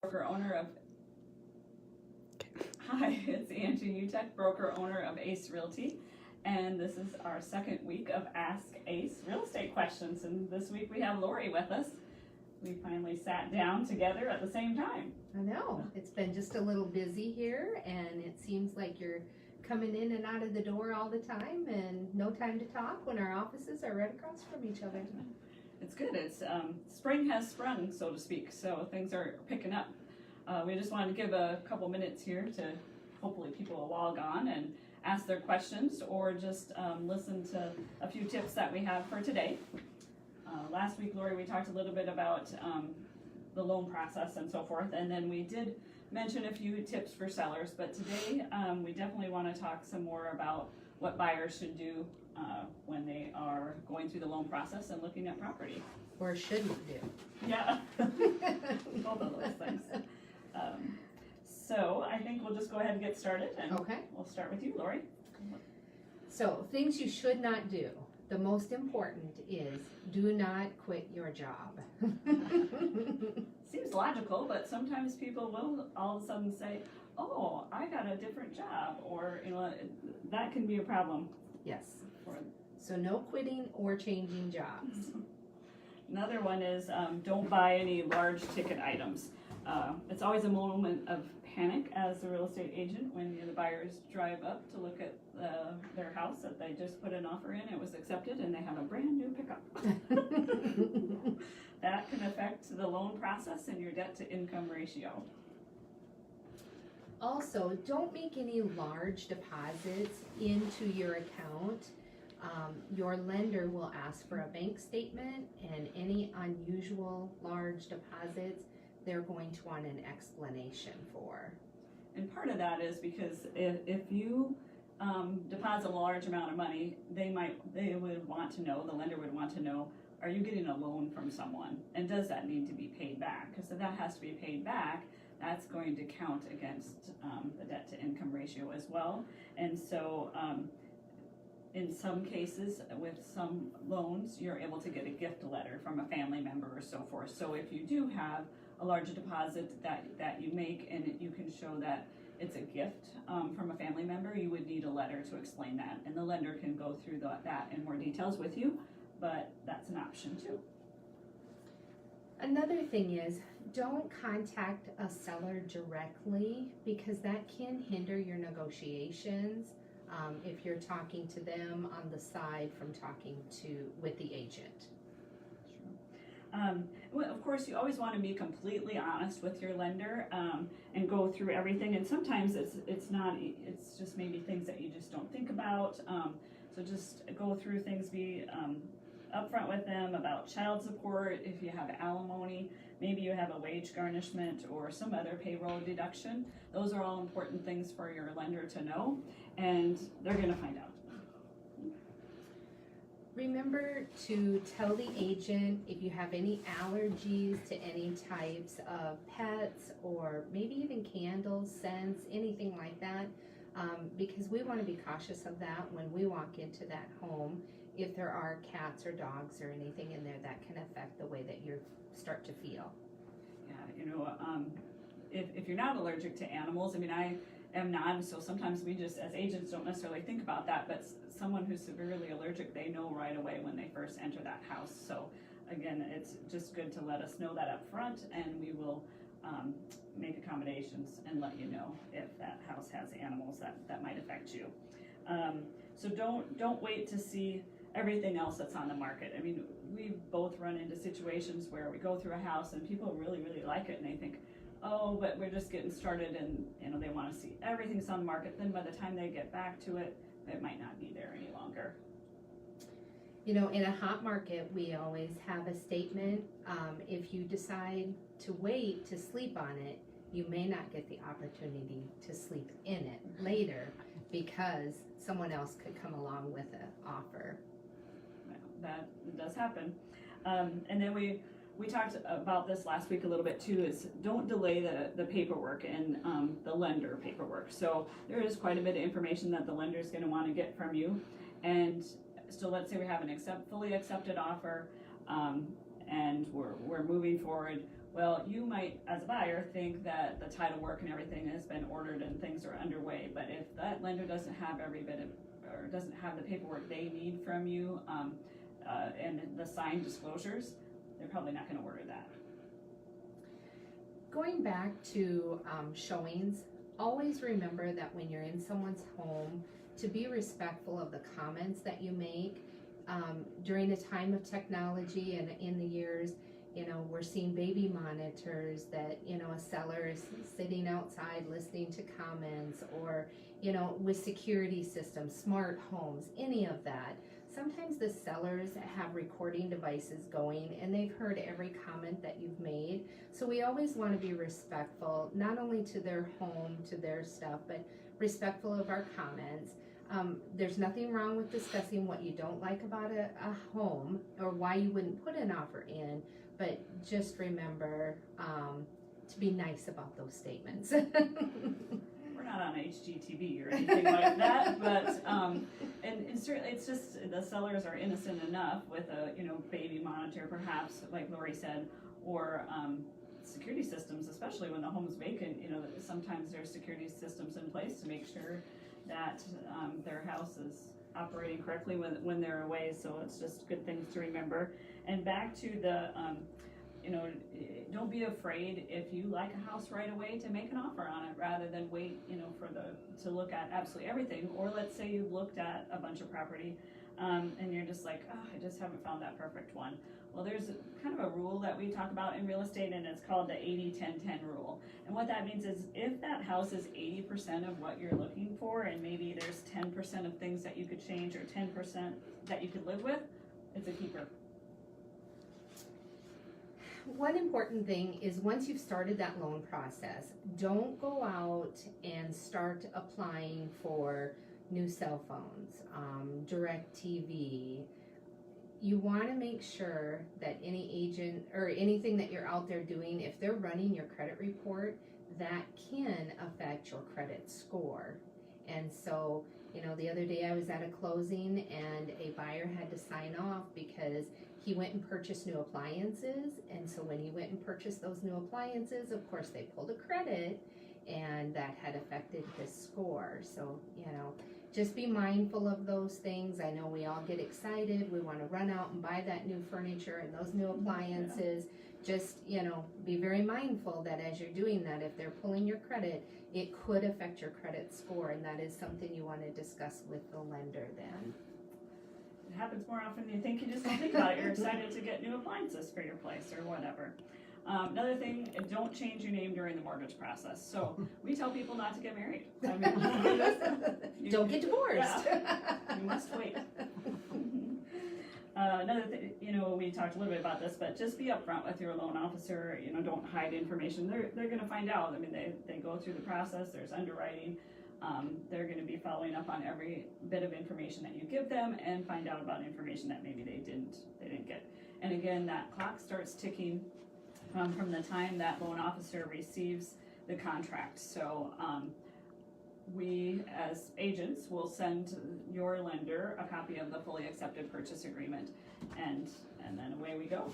broker owner of Hi, it's Angie Utek, broker owner of Ace Realty, and this is our second week of Ask Ace Real Estate Questions, and this week we have Lori with us. We finally sat down together at the same time. I know, it's been just a little busy here, and it seems like you're coming in and out of the door all the time and no time to talk when our offices are right across from each other. It's good. It's spring has sprung, so to speak, so things are picking up. We just wanted to give a couple minutes here to hopefully people will log on and ask their questions or just listen to a few tips that we have for today. Last week, Lori, we talked a little bit about the loan process and so forth, and then we did mention a few tips for sellers, but today we definitely want to talk some more about what buyers should do when they are going through the loan process and looking at property. Or shouldn't do. Yeah, both of those things. So I think we'll just go ahead and get started, and Okay. we'll start with you, Lori. So, things you should not do. The most important is do not quit your job. Seems logical, but sometimes people will all of a sudden say, oh, I got a different job, or that can be a problem. Yes. For So no quitting or changing jobs. Another one is don't buy any large ticket items. It's always a moment of panic as a real estate agent when the buyers drive up to look at their house that they just put an offer in, it was accepted, and they have a brand new pickup. That can affect the loan process and your debt to income ratio. Also, don't make any large deposits into your account. Your lender will ask for a bank statement, and any unusual large deposits, they're going to want an explanation for. And part of that is because if you deposit a large amount of money, they would want to know, the lender would want to know, are you getting a loan from someone? And does that need to be paid back? Because if that has to be paid back, that's going to count against the debt to income ratio as well. And so in some cases, with some loans, you're able to get a gift letter from a family member or so forth. So if you do have a large deposit that you make and you can show that it's a gift from a family member, you would need a letter to explain that. And the lender can go through that in more details with you, but that's an option too. Another thing is, don't contact a seller directly because that can hinder your negotiations if you're talking to them on the side from talking with the agent. Well, of course, you always want to be completely honest with your lender and go through everything. And sometimes it's just maybe things that you just don't think about. So just go through things, be upfront with them about child support, if you have alimony, maybe you have a wage garnishment or some other payroll deduction. Those are all important things for your lender to know, and they're going to find out. Remember to tell the agent if you have any allergies to any types of pets or maybe even candles, scents, anything like that, because we want to be cautious of that when we walk into that home. If there are cats or dogs or anything in there, that can affect the way that you start to feel. Yeah, if you're not allergic to animals, I mean, I am not, so sometimes we just, as agents, don't necessarily think about that, but someone who's severely allergic, they know right away when they first enter that house. So again, it's just good to let us know that up front, and we will make accommodations and let you know if that house has animals that might affect you. So don't wait to see everything else that's on the market. I mean, we both run into situations where we go through a house and people really, really like it, and they think, oh, but we're just getting started, and they want to see everything's on the market. Then by the time they get back to it, it might not be there any longer. In a hot market, we always have a statement. If you decide to wait to sleep on it, you may not get the opportunity to sleep in it later because someone else could come along with an offer. That does happen. And then we talked about this last week a little bit too, is don't delay the paperwork and the lender paperwork. So there is quite a bit of information that the lender is going to want to get from you. And so let's say we have an fully accepted offer and we're moving forward. Well, you might, as a buyer, think that the title work and everything has been ordered and things are underway, but if that lender doesn't have every bit of, or doesn't have the paperwork they need from you, and the signed disclosures, they're probably not gonna order that. Going back to showings, always remember that when you're in someone's home, to be respectful of the comments that you make. During a time of technology and in the years, you know, we're seeing baby monitors that, you know, a seller is sitting outside listening to comments, or, you know, with security systems, smart homes, any of that. Sometimes the sellers have recording devices going and they've heard every comment that you've made. So we always want to be respectful, not only to their home, to their stuff, but respectful of our comments. There's nothing wrong with discussing what you don't like about a home or why you wouldn't put an offer in, but just remember to be nice about those statements. We're not on HGTV or anything like that, but and certainly it's just the sellers are innocent enough with a, you know, baby monitor perhaps, like Lori said, or security systems, especially when the home's vacant. You know, sometimes there's security systems in place to make sure that their house is operating correctly when they're away. So it's just good things to remember. And back to the you know, don't be afraid if you like a house right away to make an offer on it, rather than wait, you know, to look at absolutely everything. Or let's say you've looked at a bunch of property and you're just like, oh, I just haven't found that perfect one. Well, there's kind of a rule that we talk about in real estate, and it's called the 80-10-10 rule. And what that means is if that house is 80% of what you're looking for, and maybe there's 10% of things that you could change or 10% that you could live with, it's a keeper. One important thing is once you've started that loan process, don't go out and start applying for new cell phones, DirecTV. You want to make sure that any agent or anything that you're out there doing, if they're running your credit report, that can affect your credit score. And so, you know, the other day I was at a closing and a buyer had to sign off because he went and purchased new appliances. And so when he went and purchased those new appliances, of course they pulled a credit, and that had affected his score. So, you know, just be mindful of those things. I know we all get excited. We want to run out and buy that new furniture and those new appliances. Just, you know, be very mindful that as you're doing that, if they're pulling your credit, it could affect your credit score, and that is something you want to discuss with the lender then. It happens more often than you think. You just don't think about it. You're excited to get new appliances for your place or whatever. Another thing, don't change your name during the mortgage process. So we tell people not to get married. I mean, Don't get divorced. Yeah, you must wait. Another thing, you know, we talked a little bit about this, but just be upfront with your loan officer. You know, don't hide information. They're going to find out. I mean, they go through the process. There's underwriting. They're going to be following up on every bit of information that you give them, and find out about information that maybe they didn't get. And again, that clock starts ticking from the time that loan officer receives the contract. So we as agents will send your lender a copy of the fully accepted purchase agreement, and then away we go.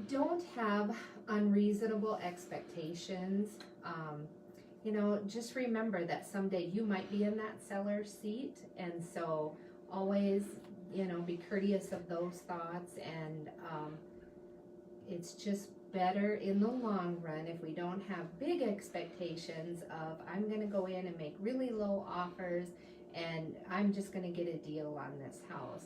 Don't have unreasonable expectations. You know, just remember that someday you might be in that seller's seat, and so always, you know, be courteous of those thoughts. And it's just better in the long run if we don't have big expectations of, I'm going to go in and make really low offers and I'm just going to get a deal on this house.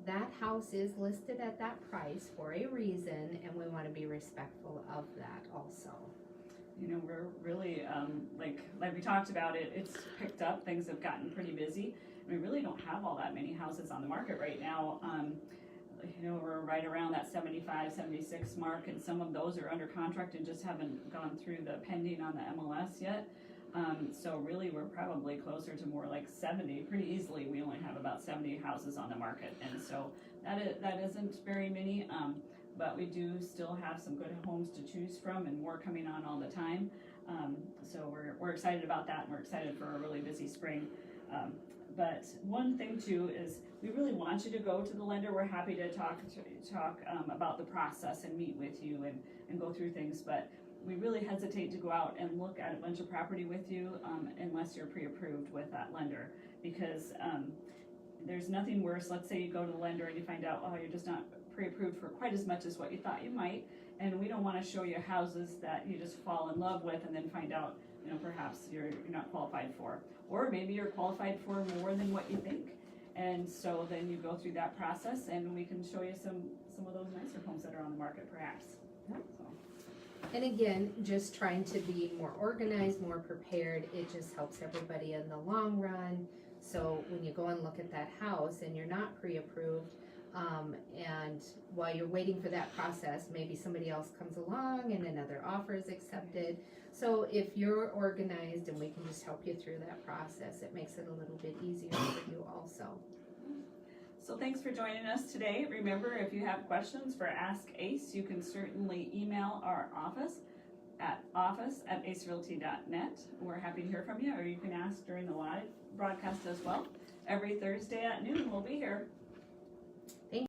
That house is listed at that price for a reason, and we want to be respectful of that also. You know, we're really, like we talked about it, it's picked up, things have gotten pretty busy. We really don't have all that many houses on the market right now. You know, we're right around that 75, 76 mark, and some of those are under contract and just haven't gone through the pending on the MLS yet. So really we're probably closer to more like 70, pretty easily. We only have about 70 houses on the market, and so that isn't very many. But we do still have some good homes to choose from, and more coming on all the time. So we're excited about that, and we're excited for a really busy spring. But one thing too is we really want you to go to the lender. We're happy to talk about the process and meet with you and go through things, but we really hesitate to go out and look at a bunch of property with you unless you're pre-approved with that lender, because there's nothing worse. Let's say you go to the lender and you find out, oh, you're just not pre-approved for quite as much as what you thought you might, and we don't want to show you houses that you just fall in love with and then find out, you know, perhaps you're not qualified for, or maybe you're qualified for more than what you think. And so then you go through that process and we can show you some of those nicer homes that are on the market perhaps. Yep. So. And again, just trying to be more organized, more prepared, it just helps everybody in the long run. So when you go and look at that house and you're not pre-approved, and while you're waiting for that process, maybe somebody else comes along and another offer is accepted. So if you're organized and we can just help you through that process, it makes it a little bit easier for you also. So thanks for joining us today. Remember, if you have questions for Ask Ace, you can certainly email our office at office@acerealty.net. We're happy to hear from you, or you can ask during the live broadcast as well. Every Thursday at noon, we'll be here.